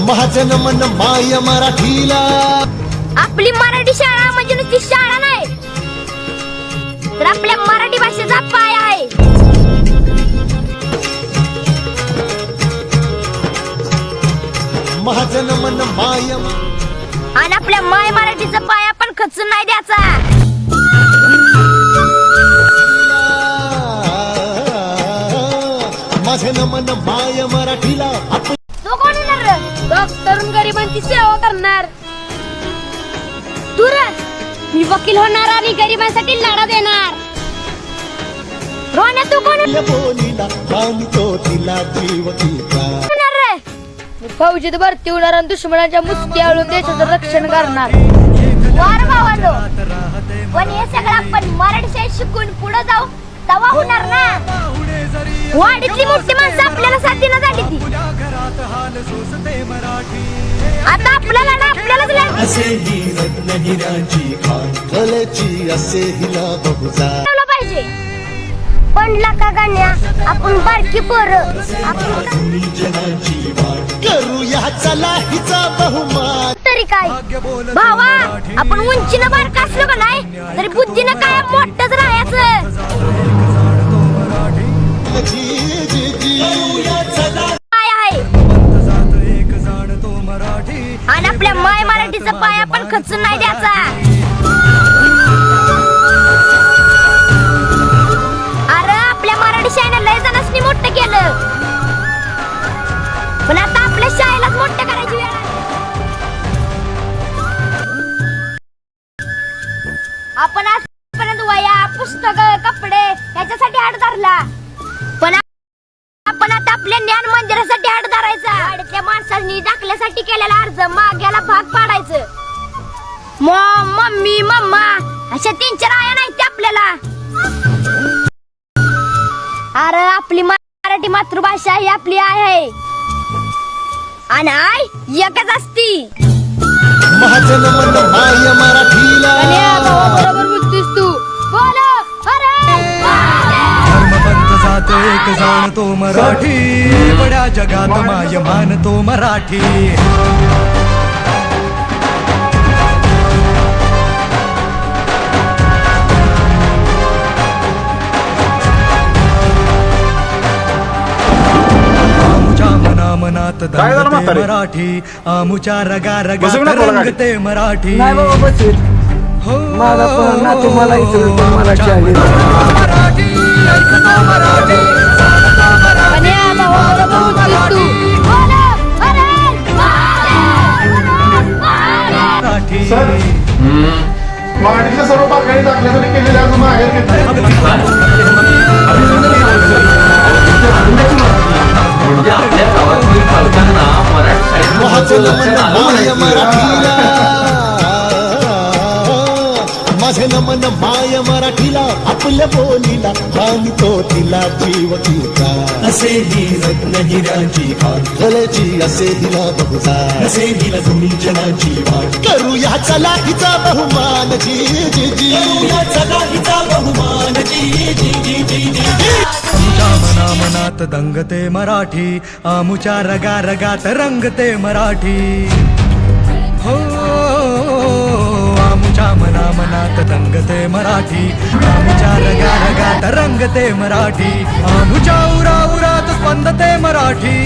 महाजन मन माय मराठीला. आपली मराठी शाळा म्हणजे नुसती शाळा नाही, तर आपल्या मराठी भाषेचा पाया आहे. महाजन मन माय, आणि आपल्या माय मराठीचा पाया पण खचून नाही द्यायचा. माझे नमन माय मराठीला. तो कोण होणार? डॉक्टर गरिबांची सेवा करणार. तुरंत मी वकील होणार आणि गरिबांसाठी लढा देणार. रोण्या तू कोण बोलीला बांधतो तिला जीव तिचा. होणार रे? मी फौजीत भरती होणार आणि दुश्मनाच्या मुसकी आळून देशाचं रक्षण करणार. वार भावानो, पण हे सगळं आपण मराठी शाळेत शिकून पुढे जाऊ तवा होणार ना. वाडीतली मोठी माणसं आपल्याला साथीनं झाली ती. आता आपल्याला ना आपल्यालाच लढ असे ही रत्नगिराची खान कलेची असे हिला बहुजा पाहिजे. पण लका गाण्या आपण बारकी पोरं आपण जनाची वाट करूया चला हिचा बहुमान. तरी काय भावा, आपण उंचीनं बारका असलं का नाही तरी बुद्धीनं काय मोठंच राहायचं. काय आहे आणि आपल्या माय मराठीचा पाया पण खचून नाही द्यायचा. अरे आपल्या मराठी शाळेनं लय जणांनी मोठं केलं, पण आता आपल्या शाळेलाच मोठं करायची वेळ आली. आपण आजपर्यंत वया पुस्तक कपडे याच्यासाठी हात धरला, पण आपण आता आपल्या ज्ञान मंदिरासाठी हात धरायचा. वाडीतल्या माणसांनी दाखल्यासाठी केलेला अर्ज माग्याला भाग पाडायचं. मम्मी मम्मा अशा 3-4 आया नाही ते आपल्याला. अरे आपली मराठी मातृभाषा ही आपली आय आहे आणि आय एकच असती. महाजन मन माय मराठीला. बरोबर बोलतोस तू. बोल धर्मपंथ जात एक जाणतो मराठी, बड्या जगात माय मानतो मराठी. आमुच्या मनामनात दंगते मराठी, आमुच्या रगा रगात रंगते मराठी. हो माझा पण ना तुम्हाला इथं मराठी आहे. मराठी ऐकतो मराठी, सांगतो मराठी. मराठीच्या सर्व पाकळी दाखल्यासाठी केलेल्या अर्ज मागे घेतले. म्हणजे आपल्या गावातील पालकांना मराठी महाजन मन माय मराठीला. माझे नमन माय मराठीला. आपल्या बोलीला बांधतो तिला जीव तिचा. असे ही रत्नगिराची खान कलेची असे हिला बहुजा. असे हिला तुम्ही जनाची वाट करूया चला हिचा बहुमान. जी जी जी करूया चला हिचा बहुमान. जी जी जी जी जी. आमुच्या मनामनात दंगते मराठी, आमुच्या रगा रगात रंगते मराठी. हो आमुच्या मनामनात दंगते मराठी, आमुच्या रगा रगात रंगते मराठी. आमुच्या उरा उरात स्पंदते मराठी.